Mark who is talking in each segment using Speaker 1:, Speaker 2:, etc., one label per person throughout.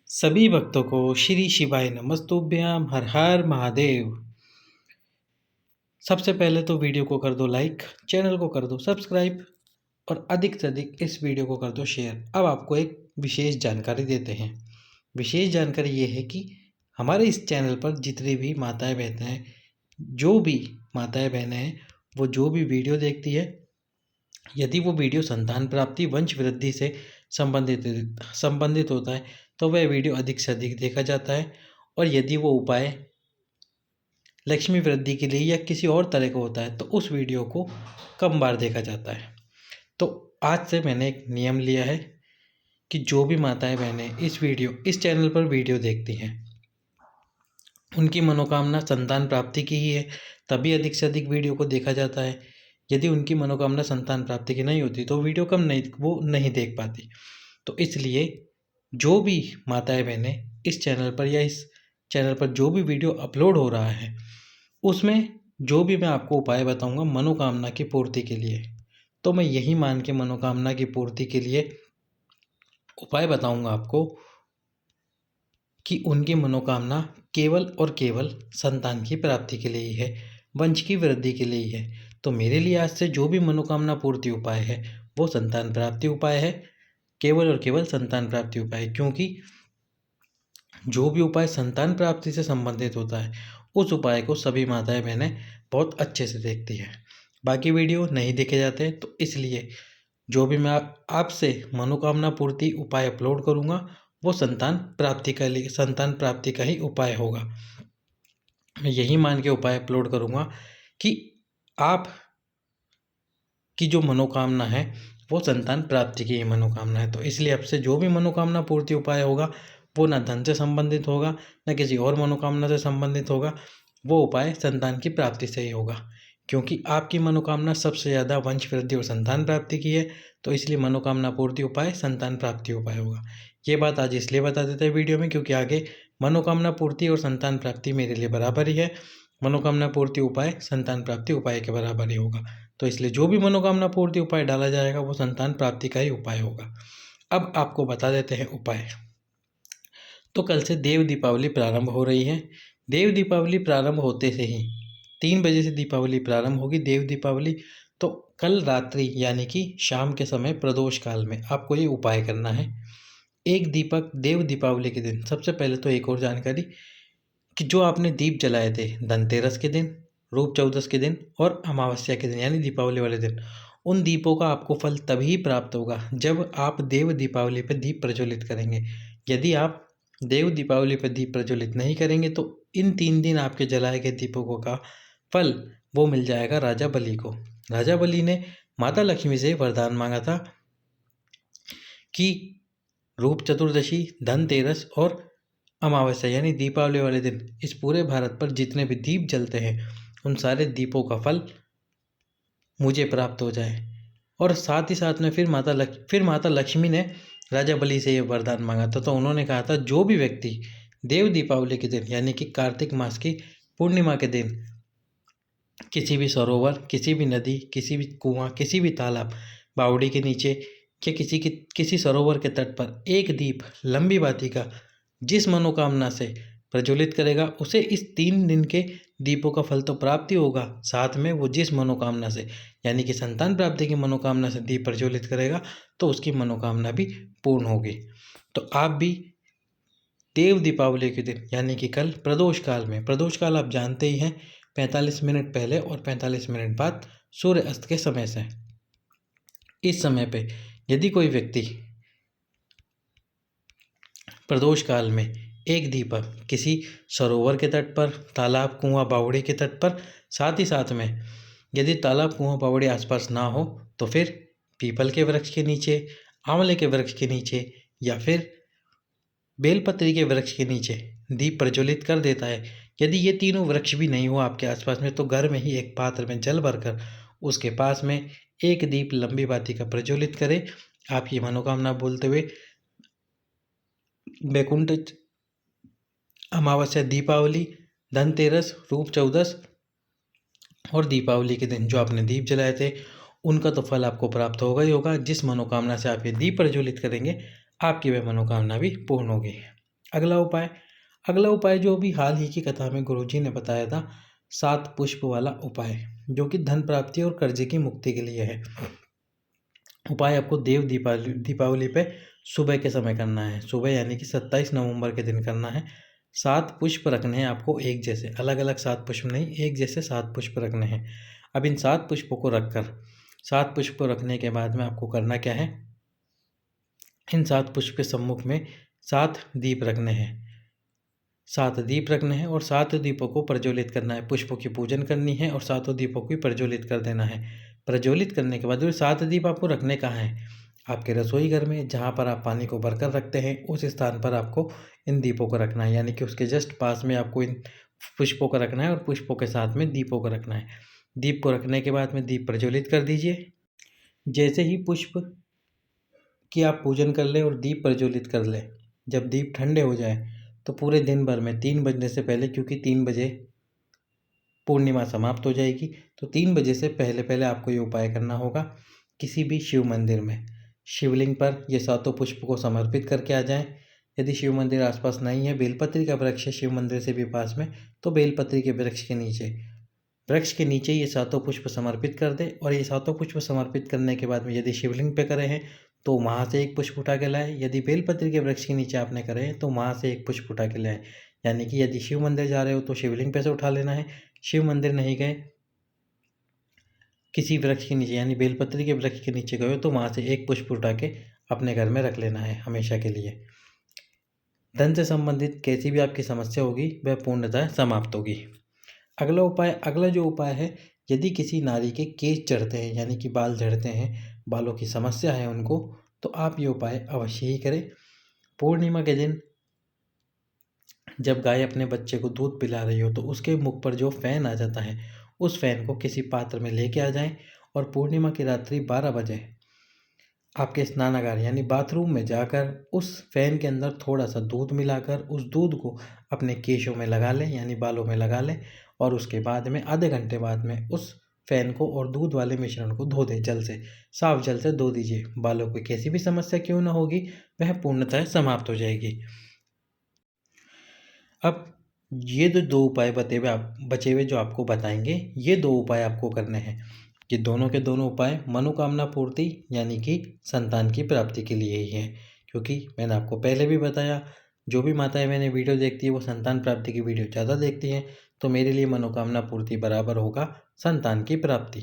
Speaker 1: सभी भक्तों को श्री शिवाय नमस्तुभ्यम हर हर महादेव। सबसे पहले तो वीडियो को कर दो लाइक, चैनल को कर दो सब्सक्राइब और अधिक से अधिक इस वीडियो को कर दो शेयर। अब आपको एक विशेष जानकारी देते हैं। विशेष जानकारी ये है कि हमारे इस चैनल पर जितनी भी माताएं बहनें हैं, जो भी माताएं बहनें हैं, वो जो भी वीडियो देखती है, यदि वो वीडियो संतान प्राप्ति वंश वृद्धि से संबंधित होता है तो वह वीडियो अधिक से अधिक देखा जाता है। और यदि वो उपाय लक्ष्मी वृद्धि के लिए या किसी और तरह का होता है तो उस वीडियो को कम बार देखा जाता है। तो आज से मैंने एक नियम लिया है कि जो भी माताएं बहनें इस चैनल पर वीडियो देखती हैं, उनकी मनोकामना संतान प्राप्ति की ही है, तभी अधिक से अधिक वीडियो को देखा जाता है। यदि उनकी मनोकामना संतान प्राप्ति की नहीं होती तो वीडियो वो नहीं देख पाती। तो इसलिए जो भी माताएं बहनें इस चैनल पर या इस चैनल पर जो भी वीडियो अपलोड हो रहा है, उसमें जो भी मैं आपको उपाय बताऊंगा मनोकामना की पूर्ति के लिए, तो मैं यही मान के मनोकामना की पूर्ति के लिए उपाय बताऊंगा आपको कि उनकी मनोकामना केवल और केवल संतान की प्राप्ति के लिए ही है, वंश की वृद्धि के लिए ही है। तो मेरे लिए आज से जो भी मनोकामना पूर्ति उपाय है वो संतान प्राप्ति उपाय है, केवल और केवल संतान प्राप्ति उपाय। क्योंकि जो भी उपाय संतान प्राप्ति से संबंधित होता है उस उपाय को सभी माताएं बहनें बहुत अच्छे से देखती हैं, बाकी वीडियो नहीं देखे जाते। तो इसलिए जो भी मैं आपसे मनोकामना पूर्ति उपाय अपलोड करूँगा वो संतान प्राप्ति का ही उपाय होगा। मैं यही मान के उपाय अपलोड करूँगा कि आप की जो मनोकामना है वो संतान प्राप्ति की ही मनोकामना है। तो इसलिए आपसे जो भी मनोकामना पूर्ति उपाय होगा वो ना धन से संबंधित होगा, न किसी और मनोकामना से संबंधित होगा, वो उपाय संतान की प्राप्ति से ही होगा। क्योंकि आपकी मनोकामना सबसे ज़्यादा वंश वृद्धि और संतान प्राप्ति की है, तो इसलिए मनोकामना पूर्ति उपाय संतान प्राप्ति उपाय होगा। ये बात आज इसलिए बता देते हैं वीडियो में क्योंकि आगे मनोकामना पूर्ति और संतान प्राप्ति मेरे लिए बराबर ही है, मनोकामना पूर्ति उपाय संतान प्राप्ति उपाय के बराबर ही होगा। तो इसलिए जो भी मनोकामना पूर्ति उपाय डाला जाएगा वो संतान प्राप्ति का ही उपाय होगा। अब आपको बता देते हैं उपाय। तो कल से देव दीपावली प्रारंभ हो रही है। देव दीपावली प्रारंभ होते से ही 3 बजे से दीपावली प्रारंभ होगी, देव दीपावली। तो कल रात्रि यानी कि शाम के समय प्रदोष काल में आपको ये उपाय करना है। एक दीपक देव दीपावली के दिन, सबसे पहले तो एक और जानकारी कि जो आपने दीप जलाए थे धनतेरस के दिन, रूप चौदस के दिन और अमावस्या के दिन यानी दीपावली वाले दिन, उन दीपों का आपको फल तभी प्राप्त होगा जब आप देव दीपावली पर दीप प्रज्वलित करेंगे। यदि आप देव दीपावली पर दीप प्रज्वलित नहीं करेंगे तो इन 3 दिन आपके जलाए गए दीपकों का फल वो मिल जाएगा राजा बलि को। राजा बलि ने माता लक्ष्मी से वरदान मांगा था कि रूप चतुर्दशी, धनतेरस और अमावस्या यानी दीपावली वाले दिन इस पूरे भारत पर जितने भी दीप जलते हैं उन सारे दीपों का फल मुझे प्राप्त हो जाए। और साथ ही साथ में फिर माता लक्ष्मी ने राजा बलि से ये वरदान मांगा था। तो उन्होंने कहा था जो भी व्यक्ति देव दीपावली के दिन यानी कि कार्तिक मास की पूर्णिमा के दिन किसी भी सरोवर, किसी भी नदी, किसी भी कुआं, किसी भी तालाब, बावड़ी के नीचे या किसी सरोवर के तट पर एक दीप लंबी बाती का जिस मनोकामना से प्रज्वलित करेगा उसे इस 3 दिन के दीपों का फल तो प्राप्ति होगा, साथ में वो जिस मनोकामना से यानी कि संतान प्राप्ति की मनोकामना से दीप प्रज्वलित करेगा तो उसकी मनोकामना भी पूर्ण होगी। तो आप भी देव दीपावली के दिन यानी कि कल प्रदोष काल आप जानते ही हैं 45 मिनट पहले और 45 मिनट बाद सूर्य अस्त के समय से, इस समय पे यदि कोई व्यक्ति प्रदोष काल में एक दीपक किसी सरोवर के तट पर, तालाब, कुआं, बावड़ी के तट पर, साथ ही साथ में यदि तालाब, कुआं, बावड़ी आसपास ना हो तो फिर पीपल के वृक्ष के नीचे, आंवले के वृक्ष के नीचे या फिर बेलपत्री के वृक्ष के नीचे दीप प्रज्वलित कर देता है। यदि ये तीनों वृक्ष भी नहीं हो आपके आसपास में तो घर में ही एक पात्र में जल भरकर उसके पास में एक दीप लंबी बाती का प्रज्वलित करें। आप ये मनोकामना बोलते हुए बैकुंठ अमावस्या, दीपावली, धनतेरस, रूप चौदस और दीपावली के दिन जो आपने दीप जलाए थे उनका तो फल आपको प्राप्त होगा ही होगा। जिस मनोकामना से आप ये दीप प्रज्वलित करेंगे आपकी वह मनोकामना भी पूर्ण होगी। अगला उपाय जो अभी हाल ही की कथा में गुरुजी ने बताया था, 7 पुष्प वाला उपाय, जो कि धन प्राप्ति और कर्जे की मुक्ति के लिए है। उपाय आपको देव दीपावली पे सुबह के समय करना है। सुबह यानी कि 27 नवंबर के दिन करना है। 7 पुष्प रखने हैं आपको एक जैसे, अलग अलग 7 पुष्प नहीं, एक जैसे 7 पुष्प रखने हैं। अब इन 7 पुष्पों को रखकर 7 पुष्प रखने के बाद में आपको करना क्या है, इन 7 पुष्प के सम्मुख में 7 दीप रखने हैं। 7 दीप रखने हैं और 7 दीपों को प्रज्वलित करना है। पुष्पों की पूजन करनी है और 7 दीपों को प्रज्वलित कर देना है। प्रज्वलित करने के बाद जो 7 दीप आपको रखने कहाँ हैं, आपके रसोई घर में जहाँ पर आप पानी को भरकर रखते हैं, उस स्थान पर आपको इन दीपों को रखना है। यानी कि उसके जस्ट पास में आपको इन पुष्पों को रखना है और पुष्पों के साथ में दीपों को रखना है। दीप को रखने के बाद में दीप प्रज्वलित कर दीजिए। जैसे ही पुष्प की आप पूजन कर लें और दीप प्रज्वलित कर लें, जब दीप ठंडे हो जाए तो पूरे दिन भर में 3 बजने से पहले, क्योंकि 3 बजे पूर्णिमा समाप्त हो जाएगी, तो 3 बजे से पहले पहले आपको ये उपाय करना होगा। किसी भी शिव मंदिर में शिवलिंग पर ये 7 पुष्प को समर्पित करके आ जाएं। यदि शिव मंदिर आसपास नहीं है, बेलपत्री का वृक्ष है शिव मंदिर से भी पास में, तो बेलपत्री के वृक्ष के नीचे ये 7 पुष्प समर्पित कर दें। और ये 7 पुष्प समर्पित करने के बाद में यदि शिवलिंग पे करे हैं तो वहाँ से एक पुष्प उठा के लाएं। यदि बेलपत्री के वृक्ष के नीचे आपने करे हैं तो वहाँ से एक पुष्प उठा के लाएं। यानी कि यदि शिव मंदिर जा रहे हो तो शिवलिंग पे से उठा लेना है, शिव मंदिर नहीं गए, किसी वृक्ष के नीचे यानी बेलपत्री के वृक्ष के नीचे गए हो तो वहाँ से एक पुष्प उठा के अपने घर में रख लेना है हमेशा के लिए। धन से संबंधित कैसी भी आपकी समस्या होगी वह पूर्णतः समाप्त होगी। अगला जो उपाय है, यदि किसी नारी के केश झड़ते हैं यानी कि बाल झड़ते हैं, बालों की समस्या है उनको, तो आप ये उपाय अवश्य ही करें। पूर्णिमा के दिन जब गाय अपने बच्चे को दूध पिला रही हो तो उसके मुख पर जो फैन आ जाता है, उस फैन को किसी पात्र में लेके आ जाएं और पूर्णिमा की रात्रि 12 बजे आपके स्नानागार यानी बाथरूम में जाकर उस फैन के अंदर थोड़ा सा दूध मिलाकर उस दूध को अपने केशों में लगा लें यानी बालों में लगा लें। और उसके बाद में आधे घंटे बाद में उस फैन को और दूध वाले मिश्रण को धो दें, जल से, साफ जल से धो दीजिए। बालों की कैसी भी समस्या क्यों ना होगी वह पूर्णतः समाप्त हो जाएगी। अब ये जो 2 उपाय बचे हुए जो आपको बताएंगे, ये 2 उपाय आपको करने हैं। ये दोनों के दोनों उपाय मनोकामना पूर्ति यानी कि संतान की प्राप्ति के लिए ही है। क्योंकि मैंने आपको पहले भी बताया, जो भी माताएं मैंने वीडियो देखती है वो संतान प्राप्ति की वीडियो ज़्यादा देखती हैं, तो मेरे लिए मनोकामना पूर्ति बराबर होगा संतान की प्राप्ति।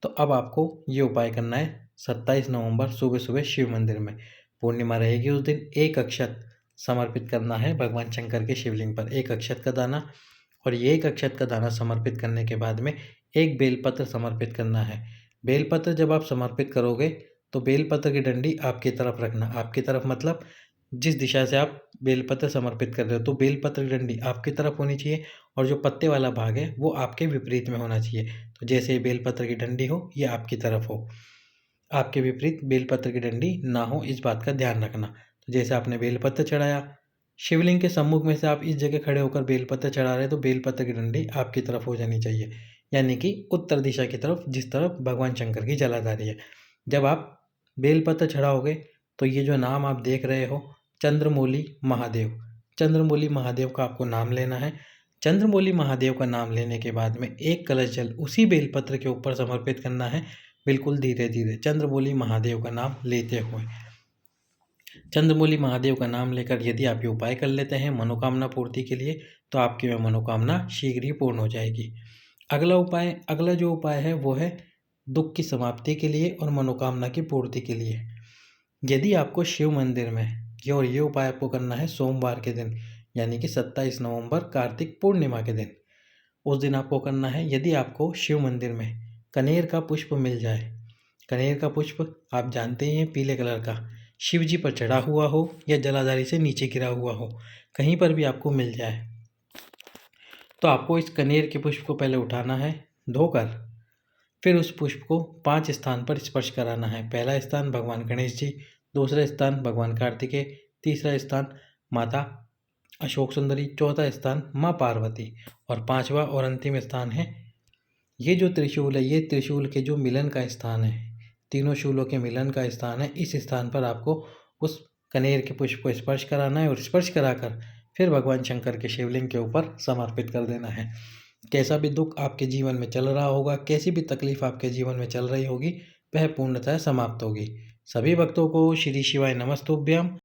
Speaker 1: तो अब आपको ये उपाय करना है 27 नवंबर सुबह सुबह शिव मंदिर में। पूर्णिमा रहेगी उस दिन, 1 अक्षत समर्पित करना है भगवान शंकर के शिवलिंग पर, 1 अक्षत का दाना। और ये 1 अक्षत का दाना समर्पित करने के बाद में 1 बेलपत्र समर्पित करना है। बेलपत्र जब आप समर्पित करोगे तो बेलपत्र की डंडी आपकी तरफ रखना। आपकी तरफ मतलब जिस दिशा से आप बेलपत्र समर्पित कर रहे हो, तो बेलपत्र की डंडी आपकी तरफ होनी चाहिए और जो पत्ते वाला भाग है वो आपके विपरीत में होना चाहिए। तो जैसे बेलपत्र की डंडी हो ये आपकी तरफ हो, आपके विपरीत बेलपत्र की डंडी ना हो, इस बात का ध्यान रखना। तो जैसे आपने बेलपत्र चढ़ाया, शिवलिंग के सम्मुख में से आप इस जगह खड़े होकर बेलपत्र चढ़ा रहे हैं, तो बेलपत्र की डंडी आपकी तरफ हो जानी चाहिए, यानी कि उत्तर दिशा की तरफ, जिस तरफ भगवान शंकर की जलाधारी है। जब आप बेलपत्र चढ़ाओगे तो ये जो नाम आप देख रहे हो चंद्रमौली महादेव, चंद्रमौली महादेव का आपको नाम लेना है। चंद्रमौली महादेव का नाम लेने के बाद में 1 कलश जल उसी बेलपत्र के ऊपर समर्पित करना है, बिल्कुल धीरे धीरे चंद्रमौली महादेव का नाम लेते हुए। चंद्रमौली महादेव का नाम लेकर यदि आप ये उपाय कर लेते हैं मनोकामना पूर्ति के लिए, तो आपकी वह मनोकामना शीघ्र ही पूर्ण हो जाएगी। अगला जो उपाय है वो है दुख की समाप्ति के लिए और मनोकामना की पूर्ति के लिए। यदि आपको शिव मंदिर में ये उपाय आपको करना है सोमवार के दिन, यानी कि 27 नवंबर कार्तिक पूर्णिमा के दिन, उस दिन आपको करना है। यदि आपको शिव मंदिर में कनेर का पुष्प मिल जाए, कनेर का पुष्प आप जानते ही हैं पीले कलर का, शिव जी पर चढ़ा हुआ हो या जलाधारी से नीचे गिरा हुआ हो, कहीं पर भी आपको मिल जाए, तो आपको इस कनेर के पुष्प को पहले उठाना है धोकर, फिर उस पुष्प को 5 स्थान पर स्पर्श कराना है। पहला स्थान भगवान गणेश जी, दूसरा स्थान भगवान कार्तिकेय, तीसरा स्थान माता अशोक सुंदरी, चौथा स्थान माँ पार्वती और 5वां और अंतिम स्थान है ये जो त्रिशूल है, ये त्रिशूल के जो मिलन का स्थान है, तीनों शूलों के मिलन का स्थान है। इस स्थान पर आपको उस कनेर के पुष्प को स्पर्श कराना है और स्पर्श कराकर फिर भगवान शंकर के शिवलिंग के ऊपर समर्पित कर देना है। कैसा भी दुख आपके जीवन में चल रहा होगा, कैसी भी तकलीफ आपके जीवन में चल रही होगी, वह पूर्णतः समाप्त होगी। सभी भक्तों को श्री शिवाय नमस्तुभ्यम।